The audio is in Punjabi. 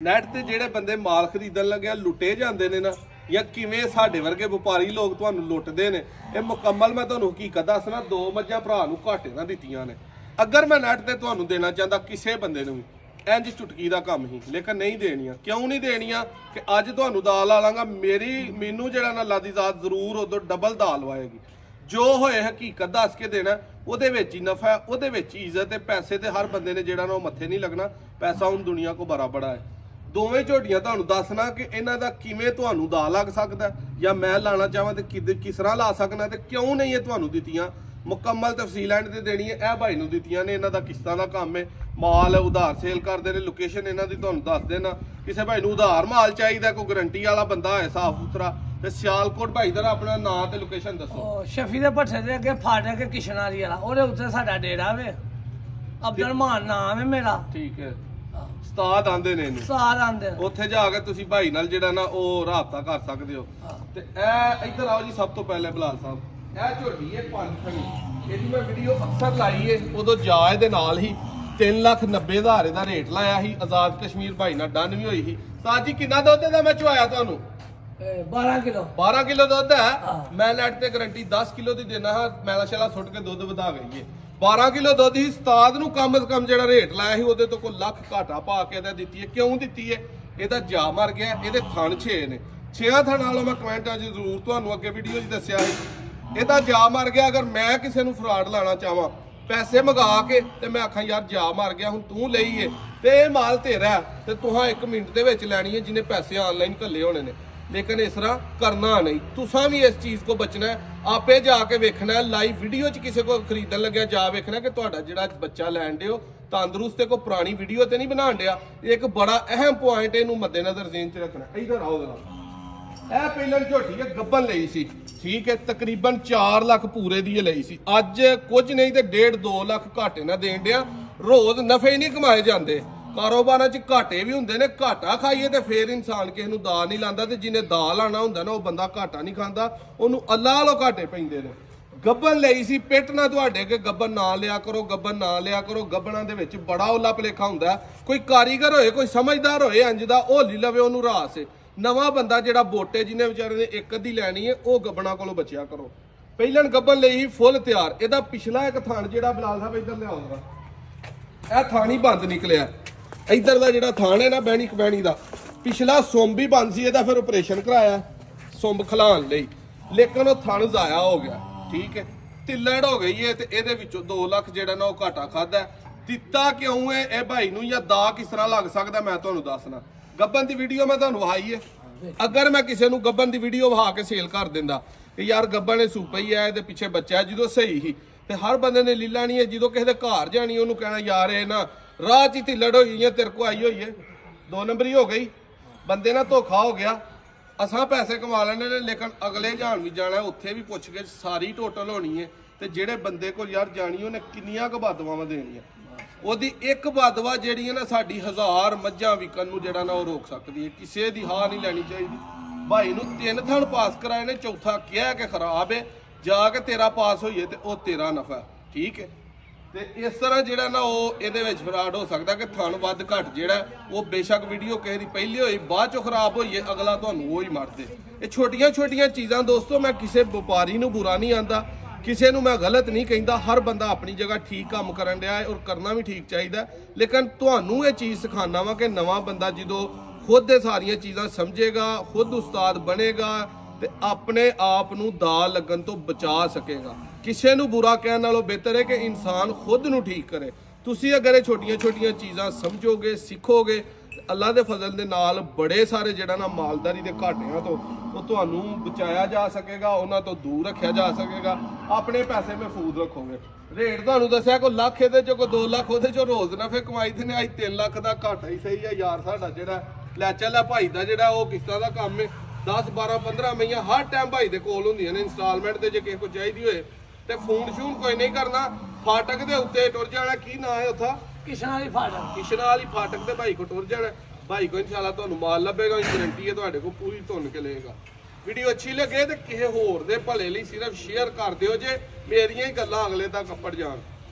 ਨੈਟ ਤੇ ਜਿਹੜੇ ਬੰਦੇ ਮਾਲ ਖਰੀਦਣ ਲੱਗਿਆ ਲੁੱਟੇ ਜਾਂਦੇ ਨੇ ਨਾ ਜਾਂ ਕਿਵੇਂ ਸਾਡੇ ਵਰਗੇ ਵਪਾਰੀ ਲੋਕ ਤੁਹਾਨੂੰ ਲੁੱਟਦੇ ਨੇ ਇਹ ਮੁਕੰਮਲ ਮੈਂ ਤੁਹਾਨੂੰ ਹਕੀਕਤ ਦੱਸਣਾ। 2 ਮੱਝਾਂ ਭਰਾ ਨੂੰ ਘਾਟੇ ਨਾ ਦਿੱਤੀਆਂ ਨੇ। ਅਗਰ ਮੈਂ ਨੈਟ ਤੇ ਤੁਹਾਨੂੰ ਦੇਣਾ ਚਾਹੁੰਦਾ ਕਿਸੇ ਬੰਦੇ ਨੂੰ ਇੰਜ ਚੁਟਕੀ ਦਾ ਕੰਮ ਹੀ, ਲੇਕਿਨ ਨਹੀਂ ਦੇਣੀਆਂ। ਕਿਉਂ ਨਹੀਂ ਦੇਣੀਆਂ ਕਿ ਅੱਜ ਤੁਹਾਨੂੰ ਦਾਲ ਲਾ ਲਾਂਗਾ, ਮੈਨੂੰ ਜਿਹੜਾ ਨਾ ਅੱਲਾ ਦੀ ਜ਼ਾਤ ਜ਼ਰੂਰ ਉਦੋਂ ਡਬਲ ਦਾਲ ਵਾਏਗੀ। ਜੋ ਹੋਏ ਹਕੀਕਤ ਦੱਸ ਕੇ ਦੇਣਾ, ਉਹਦੇ ਵਿੱਚ ਹੀ ਨਫਾ ਹੈ, ਉਹਦੇ ਵਿੱਚ ਹੀ ਇੱਜ਼ਤ ਹੈ। ਪੈਸੇ ਤੇ ਹਰ ਬੰਦੇ ਨੇ ਜਿਹੜਾ ਨਾ ਉਹ ਮੱਥੇ ਨਹੀਂ ਲੱਗਣਾ। ਪੈਸਾ ਹੁਣ ਦੁਨੀਆ ਕੋ ਬੜਾ ਬੜਾ ਹੈ। ਦੋਵੇਂ ਝੋਟੀਆਂ ਤੁਹਾਨੂੰ ਦੱਸਣਾ ਕਿ ਇਹਨਾਂ ਦਾ ਕਿਵੇਂ ਤੁਹਾਨੂੰ ਦਾ ਲੱਗ ਸਕਦਾ ਜਾਂ ਮੈਂ ਲਾਣਾ ਚਾਹਾਂ ਤੇ ਕਿਸ ਤਰ੍ਹਾਂ ਲਾ ਸਕਣਾ ਤੇ ਕਿਉਂ ਨਹੀਂ ਇਹ ਤੁਹਾਨੂੰ ਦਿੱਤੀਆਂ। ਮੁਕੰਮਲ ਤਫਸੀਲ ਐਂਡ ਤੇ ਦੇਣੀ ਹੈ। ਇਹ ਭਾਈ ਨੂੰ ਦਿੱਤੀਆਂ ਨੇ। ਇਹਨਾਂ ਦਾ ਕਿਸ਼ਤਾਂ ਦਾ ਕੰਮ ਹੈ, ਮਾਲ ਉਧਾਰ ਸੇਲ ਕਰਦੇ ਨੇ। ਲੋਕੇਸ਼ਨ ਇਹਨਾਂ ਦੀ ਤੁਹਾਨੂੰ ਦੱਸ ਦੇਣਾ। ਕਿਸੇ ਭਾਈ ਨੂੰ ਉਧਾਰ ਮਾਲ ਚਾਹੀਦਾ, ਕੋਈ ਗਰੰਟੀ ਵਾਲਾ ਬੰਦਾ ਹੈ ਸਾਫ ਸੁਥਰਾ, ਤੇ ਸਿਆਲਕੋਟ ਭਾਈ ਦਾ ਆਪਣਾ ਨਾਂ ਤੇ ਲੋਕੇਸ਼ਨ ਦੱਸੋ। ਸ਼ਫੀ ਦੇ ਭੱਠੇ ਦੇ ਅੱਗੇ ਫਾਟਕ ਕਿਸ਼ਨ ਵਾਲੀ ਵਾਲਾ, ਉਹਦੇ ਉੱਤੇ ਸਾਡਾ ਡੇਰਾ ਵੇ। ਅਬਦੁਲ ਮਾਨ ਨਾਮ ਹੈ ਮੇਰਾ। ਠੀਕ ਹੈ। ਉਸਤਾਦ ਆਂਦੇ ਨੇ ਇਹਨੂੰ, ਉਸਤਾਦ ਆਂਦੇ। ਉੱਥੇ ਜਾ ਕੇ ਤੁਸੀਂ ਭਾਈ ਨਾਲ ਜਿਹੜਾ ਨਾ ਉਹ ਰਾਬਤਾ ਕਰ ਸਕਦੇ ਹੋ। ਤੇ ਇਹ ਇੱਧਰ ਆਓ ਜੀ। ਸਭ ਤੋਂ ਪਹਿਲੇ ਬਲਾਲ ਸਾਹਿਬ, ਇਹ ਝੋਟੀ ਹੈ 5 ਖਣੀ। ਇਹਦੀ ਮੈਂ ਵੀਡੀਓ ਅਕਸਰ ਲਾਈ ਹੈ। ਉਦੋਂ ਜਾਇ ਦੇ ਨਾਲ ਹੀ 3,90,000 ਇਹਦਾ ਰੇਟ ਲਾਇਆ ਸੀ। ਆਜ਼ਾਦ ਕਸ਼ਮੀਰ ਭਾਈ ਨਾਲ ਡਨ ਵੀ ਹੋਈ ਸੀ। ਤਾਂ ਜੀ ਕਿੰਨਾ ਦੁੱਧ ਦਾ ਮੈਂ ਚੁਆਇਆ ਤੁਹਾਨੂੰ? 12 ਕਿਲੋ। 12 ਕਿਲੋ ਦੁੱਧ ਹੈ। ਮੈਂ ਨੈਟ ਤੇ ਗਰੰਟੀ 10 ਕਿਲੋ ਦੀ ਦੇਣਾ ਹਾਂ। ਮੈਲਾ ਸ਼ੈਲਾ ਸੁੱਟ ਕੇ ਦੁੱਧ ਵਧਾ ਗਈ ਹੈ। 12 ਕਿਲੋ ਦੁੱਧ ਹੀ ਉਸਤਾਦ ਨੂੰ ਕਮ ਸੇ ਕਮ ਜਿਹੜਾ ਰੇਟ ਲਾਇਆ ਸੀ ਉਹਦੇ ਤੋਂ ਕੋਈ ਲੱਖ ਘਾਟਾ ਪਾ ਕੇ ਇਹਦਾ ਦਿੱਤੀ ਹੈ। ਕਿਉਂ ਦਿੱਤੀ ਹੈ? ਇਹਦਾ ਜਾ ਮਰ ਗਿਆ। ਇਹਦੇ ਥਣ 6 ਨੇ। 6 ਥਣ ਨਾਲੋਂ ਮੈਂ ਕਮੈਂਟਾਂ 'ਚ ਜ਼ਰੂਰ ਤੁਹਾਨੂੰ ਅੱਗੇ ਵੀਡੀਓ 'ਚ ਦੱਸਿਆ ਸੀ। ਇਹਦਾ ਜਾ ਮਰ ਗਿਆ। ਅਗਰ ਮੈਂ ਕਿਸੇ ਨੂੰ ਫਰਾਡ ਲਾਣਾ ਚਾਹਾਂ ਪੈਸੇ ਮੰਗਾ ਕੇ ਤੇ ਮੈਂ ਆਖਾਂ ਯਾਰ ਜਾ ਮਰ ਗਿਆ ਹੁਣ ਤੂੰ ਲਈਏ ਤੇ ਇਹ ਮਾਲ ਤੇਰਾ ਤੇ ਤੁਹਾਂ 1 ਮਿੰਟ ਦੇ ਵਿੱਚ ਲੈਣੀ ਹੈ ਜਿਹਨੇ ਪੈਸੇ ਆਨਲਾਈਨ ਘੱਲੇ ਹੋਣੇ ਨੇ। ਲੇਕਿਨ ਇਸ ਤਰ੍ਹਾਂ ਕਰਨਾ ਨਹੀਂ। ਤੁਸਾਂ ਵੀ ਇਸ ਚੀਜ਼ ਕੋ ਬਚਣਾ ਹੈ। ਆਪੇ ਜਾ ਕੇ ਵੇਖਣਾ ਲਾਈਵ ਵੀਡੀਓ 'ਚ ਕਿਸੇ ਕੋ ਖਰੀਦਣ ਲੱਗਿਆ ਜਾ ਵੇਖਣਾ ਕਿ ਤੁਹਾਡਾ ਜਿਹੜਾ ਬੱਚਾ ਲੈਣ ਦਿਓ ਤੰਦਰੁਸਤ ਹੈ। ਕੋਈ ਪੁਰਾਣੀ ਵੀਡੀਓ ਤੇ ਨਹੀਂ ਬਣਾਉਣ ਡਿਆ। ਇੱਕ ਬੜਾ ਅਹਿਮ ਪੁਆਇੰਟ ਇਹਨੂੰ ਮੱਦੇਨਜ਼ਰ ਜ਼ੇਨ 'ਚ ਰੱਖਣਾ। ਇੱਧਰ ਆਓ ਜਰਾ। ਇਹ ਪਹਿਲਾਂ ਝੋਟੀ ਹੈ ਗੱਬਨ ਲਈ ਸੀ। ਠੀਕ ਹੈ। ਤਕਰੀਬਨ 4 ਲੱਖ ਪੂਰੇ ਦੀ ਲਈ ਸੀ। ਅੱਜ ਕੁਝ ਨਹੀਂ ਤੇ 1.5-2 ਲੱਖ ਘਾਟੇ ਨਾ ਦੇਣ ਡਿਆ। ਰੋਜ਼ ਨਫੇ ਨਹੀਂ ਕਮਾਏ ਜਾਂਦੇ। ਕਾਰੋਬਾਰਾਂ 'ਚ ਘਾਟੇ ਵੀ ਹੁੰਦੇ ਨੇ। ਘਾਟਾ ਖਾਈਏ ਤੇ ਫੇਰ ਇਨਸਾਨ ਕਿਸੇ ਨੂੰ ਦਾ ਨਹੀਂ ਲਾਂਦਾ। ਤੇ ਜਿਹਨੇ ਦਾ ਲਾਣਾ ਹੁੰਦਾ ਨਾ ਉਹ ਬੰਦਾ ਘਾਟਾ ਨਹੀਂ ਖਾਂਦਾ, ਉਹਨੂੰ ਅੱਲਾ ਵਾਲੋ ਘਾਟੇ ਪੈਂਦੇ ਨੇ। ਗੱਬਨ ਲਈ ਸੀ। ਪਿੱਟ ਨਾ ਤੁਹਾਡੇ ਕਿ ਗੱਬਨ ਨਾ ਲਿਆ ਕਰੋ, ਗੱਬਨ ਨਾ ਲਿਆ ਕਰੋ। ਗੱਬਨਾਂ ਦੇ ਵਿੱਚ ਬੜਾ ਓਲਾ ਭਲੇਖਾ ਹੁੰਦਾ। ਕੋਈ ਕਾਰੀਗਰ ਹੋਏ, ਕੋਈ ਸਮਝਦਾਰ ਹੋਏ ਇੰਜ ਦਾ, ਉਹ ਲੈ ਲਵੇ ਉਹਨੂੰ ਰਾਸ ਹੈ। ਨਵਾਂ ਬੰਦਾ ਜਿਹੜਾ ਬੋਟੇ ਜਿਹਨੇ ਵਿਚਾਰੇ ਨੇ ਇੱਕ ਅੱਧੀ ਲੈਣੀ ਹੈ ਉਹ ਗੱਬਣਾ ਕੋਲੋਂ ਬਚਿਆ ਕਰੋ। ਪਹਿਲਾਂ ਗੱਬਨ ਲਈ ਫੁੱਲ ਤਿਆਰ। ਇਹਦਾ ਪਿਛਲਾ ਇੱਕ ਥਣ ਜਿਹੜਾ ਬਲਾਲ ਸਾਹਿਬ ਇੱਧਰ ਲਿਆਉਂਦਾ, ਇਹ ਥਣ ਹੀ ਬੰਦ ਨਿਕਲਿਆ। ਇੱਧਰ ਦਾ ਜਿਹੜਾ ਥਣ ਹੈ ਨਾ ਬਹਿਣੀ ਦਾ ਪਿਛਲਾ ਸੁੰਬ ਵੀ ਬੰਦ ਸੀ। ਇਹਦਾ ਫਿਰ ਆਪਰੇਸ਼ਨ ਕਰਾਇਆ ਸੁੰਬ ਖਲਾਣ ਲਈ, ਲੇਕਿਨ ਉਹ ਥਣ ਜ਼ਾਇਆ ਹੋ ਗਿਆ। ਠੀਕ ਹੈ। ਤਿੱਲੜ ਹੋ ਗਈ ਹੈ ਤੇ ਇਹਦੇ ਵਿੱਚੋਂ 2 ਲੱਖ ਜਿਹੜਾ ਨਾ ਉਹ ਘਾਟਾ ਖਾਦਾ। ਦਿੱਤਾ ਕਿਉਂ ਹੈ ਇਹ ਭਾਈ ਨੂੰ ਜਾਂ ਦਾ ਕਿਸ ਤਰ੍ਹਾਂ ਲੱਗ ਸਕਦਾ ਮੈਂ ਤੁਹਾਨੂੰ ਦੱਸਣਾ। ਗੱਬਨ ਦੀ ਵੀਡੀਓ ਮੈਂ ਤੁਹਾਨੂੰ ਵਹਾਈ ਹੈ। ਅਗਰ ਮੈਂ ਕਿਸੇ ਨੂੰ ਗੱਬਨ ਦੀ ਵੀਡੀਓ ਵਹਾ ਕੇ ਸੇਲ ਕਰ ਦਿੰਦਾ ਕਿ ਯਾਰ ਗੱਬਨ ਇਹ ਸੂਪਾ ਹੀ ਹੈ, ਇਹਦੇ ਪਿੱਛੇ ਬੱਚਾ ਜਦੋਂ ਸਹੀ ਹੀ, ਤੇ ਹਰ ਬੰਦੇ ਨੇ ਲੀਲਾ ਨਹੀਂ ਹੈ। ਜਦੋਂ ਕਿਸੇ ਦੇ ਘਰ ਜਾਣੀ ਉਹਨੂੰ ਕਹਿਣਾ ਯਾਰ ਇਹ ਨਾ ਰਾਹ 'ਚ ਢਿੱਲੜ ਹੋਈ ਹੈ, ਤੇਰੇ ਕੋ ਆਈ ਹੋਈ ਹੈ। 2 ਨੰਬਰੀ ਹੋ ਗਈ। ਬੰਦੇ ਨਾਲ ਧੋਖਾ ਹੋ ਗਿਆ। ਅਸਾਂ ਪੈਸੇ ਕਮਾ ਲੈਣੇ ਨੇ, ਲੇਕਿਨ ਅਗਲੇ ਜਾਣ ਵੀ ਜਾਣਾ, ਉੱਥੇ ਵੀ ਪੁੱਛ ਕੇ ਸਾਰੀ ਟੋਟਲ ਹੋਣੀ ਹੈ। ਤੇ ਜਿਹੜੇ ਬੰਦੇ ਕੋਲ ਯਾਰ ਜਾਣੀ ਉਹਨੇ ਕਿੰਨੀਆਂ ਕੁ ਬਦਵਾਵਾਂ ਦੇਣੀਆਂ, ਉਹਦੀ ਇੱਕ ਬਦਵਾ ਜਿਹੜੀ ਹੈ ਨਾ ਸਾਡੀ 1000 ਮੱਝਾਂ ਵਿਕਣ ਨੂੰ ਜਿਹੜਾ ਨਾ ਉਹ ਰੋਕ ਸਕਦੀ ਹੈ। ਕਿਸੇ ਦੀ ਹਾਂ ਨਹੀਂ ਲੈਣੀ ਚਾਹੀਦੀ। ਭਾਈ ਨੂੰ 3 ਥਣ ਪਾਸ ਕਰਾਏ ਨੇ, ਚੌਥਾ ਕਿਹਾ ਕਿ ਖਰਾਬ ਹੈ। ਜਾ ਕੇ ਤੇਰਾ ਪਾਸ ਹੋਈਏ ਤੇ ਉਹ ਤੇਰਾ ਨਫਾ। ਠੀਕ ਹੈ। ਤੇ ਇਸ ਤਰ੍ਹਾਂ ਜਿਹੜਾ ਨਾ ਉਹ ਇਹਦੇ ਵਿੱਚ ਫਰਾਡ ਹੋ ਸਕਦਾ ਕਿ ਥਣ ਵੱਧ ਘੱਟ ਜਿਹੜਾ ਉਹ ਬੇਸ਼ੱਕ ਵੀਡੀਓ ਕਿਸੇ ਦੀ ਪਹਿਲੀ ਹੋਈ ਬਾਅਦ ਚੋਂ ਖਰਾਬ ਹੋਈਏ, ਅਗਲਾ ਤੁਹਾਨੂੰ ਉਹ ਹੀ ਮਾਰਦੇ। ਇਹ ਛੋਟੀਆਂ ਚੀਜ਼ਾਂ ਦੋਸਤੋ, ਮੈਂ ਕਿਸੇ ਵਪਾਰੀ ਨੂੰ ਬੁਰਾ ਨਹੀਂ ਆਂਦਾ, ਕਿਸੇ ਨੂੰ ਮੈਂ ਗਲਤ ਨਹੀਂ ਕਹਿੰਦਾ। ਹਰ ਬੰਦਾ ਆਪਣੀ ਜਗ੍ਹਾ ਠੀਕ ਕੰਮ ਕਰਨ ਡਿਆ ਹੈ ਔਰ ਕਰਨਾ ਵੀ ਠੀਕ ਚਾਹੀਦਾ। ਲੇਕਿਨ ਤੁਹਾਨੂੰ ਇਹ ਚੀਜ਼ ਸਿਖਾਉਣਾ ਵਾ ਕਿ ਨਵਾਂ ਬੰਦਾ ਜਦੋਂ ਖੁਦ ਇਹ ਸਾਰੀਆਂ ਚੀਜ਼ਾਂ ਸਮਝੇਗਾ, ਖੁਦ ਉਸਤਾਦ ਬਣੇਗਾ ਤੇ ਆਪਣੇ ਆਪ ਨੂੰ ਦਾ ਲੱਗਣ ਤੋਂ ਬਚਾ ਸਕੇਗਾ। ਕਿਸੇ ਨੂੰ ਬੁਰਾ ਕਹਿਣ ਨਾਲੋਂ ਬਿਹਤਰ ਹੈ ਕਿ ਇਨਸਾਨ ਖੁਦ ਨੂੰ ਠੀਕ ਕਰੇ। ਤੁਸੀਂ ਅਗਰ ਇਹ ਛੋਟੀਆਂ ਚੀਜ਼ਾਂ ਸਮਝੋਗੇ, ਸਿੱਖੋਗੇ, ਅੱਲਾ ਦੇ ਫਜ਼ਲ ਦੇ ਨਾਲ ਬੜੇ ਸਾਰੇ ਜਿਹੜਾ ਨਾ ਮਾਲਦਾਰੀ ਦੇ ਘਾਟਿਆਂ ਤੋਂ ਉਹ ਤੁਹਾਨੂੰ ਬਚਾਇਆ ਜਾ ਸਕੇਗਾ, ਉਹਨਾਂ ਤੋਂ ਦੂਰ ਰੱਖਿਆ ਜਾ ਸਕੇਗਾ। ਆਪਣੇ ਪੈਸੇ ਮਹਿਫੂਜ਼ ਰੱਖੋਗੇ। ਰੇਟ ਤੁਹਾਨੂੰ ਦੱਸਿਆ ਕੋਈ ਲੱਖ, ਇਹਦੇ ਚੋਂ ਕੋਈ 2 ਲੱਖ ਉਹਦੇ ਚੋਂ ਰੋਜ਼ ਨਫੇ ਕਮਾਈ ਤੇ ਨੇ। ਅੱਜ 3 ਲੱਖ ਦਾ ਘਾਟਾ ਹੀ ਸਹੀ ਹੈ ਯਾਰ। ਸਾਡਾ ਜਿਹੜਾ ਲੈ ਚੱਲਿਆ ਭਾਈ ਦਾ ਜਿਹੜਾ ਉਹ ਕਿਸ਼ਤਾਂ ਦਾ ਕੰਮ ਹੈ। 10 12 15 ਮਹੀਆਂ ਹਰ ਟਾਈਮ ਭਾਈ ਦੇ ਕੋਲ ਹੁੰਦੀਆਂ ਨੇ ਇੰਸਟਾਲਮੈਂਟ ਤੇ। ਜੇ ਕਿਸੇ ਕੋਲ ਚਾਹੀਦੀ ਹੋਏ ਤੇ ਫੋਨ ਸ਼ੂਨ ਕੋਈ ਨਹੀਂ ਕਰਨਾ। ਫਾਟਕ ਦੇ ਉੱਤੇ ਟੁਰ ਜਾਣਾ। ਕੀ ਨਾਂ ਹੈ ਉੱਥਾ? ਕਿਸ਼ਨ ਵਾਲੀ ਫਾਟਕ। ਕਿਸ਼ਨ ਵਾਲੀ ਫਾਟਕ ਤੇ ਭਾਈ ਕੋ ਟੁਰ ਜਾਣਾ। ਭਾਈ ਕੋ ਇਨਸ਼ਾਅੱਲਾ ਤੁਹਾਨੂੰ ਮਾਲ ਲੱਭੇਗਾ। ਗਰੰਟੀ ਹੈ ਤੁਹਾਡੇ ਕੋਲ ਪੂਰੀ ਧੁੰਨ ਕੇ ਲਏਗਾ। ਵੀਡੀਓ ਅੱਛੀ ਲੱਗੇ ਤੇ ਕਿਸੇ ਹੋਰ ਦੇ ਭਲੇ ਲਈ ਸਿਰਫ ਸ਼ੇਅਰ ਕਰ ਦਿਓ ਜੇ ਮੇਰੀਆਂ ਹੀ ਗੱਲਾਂ ਅਗਲੇ ਤੱਕ ਅੱਪੜ ਜਾਣ।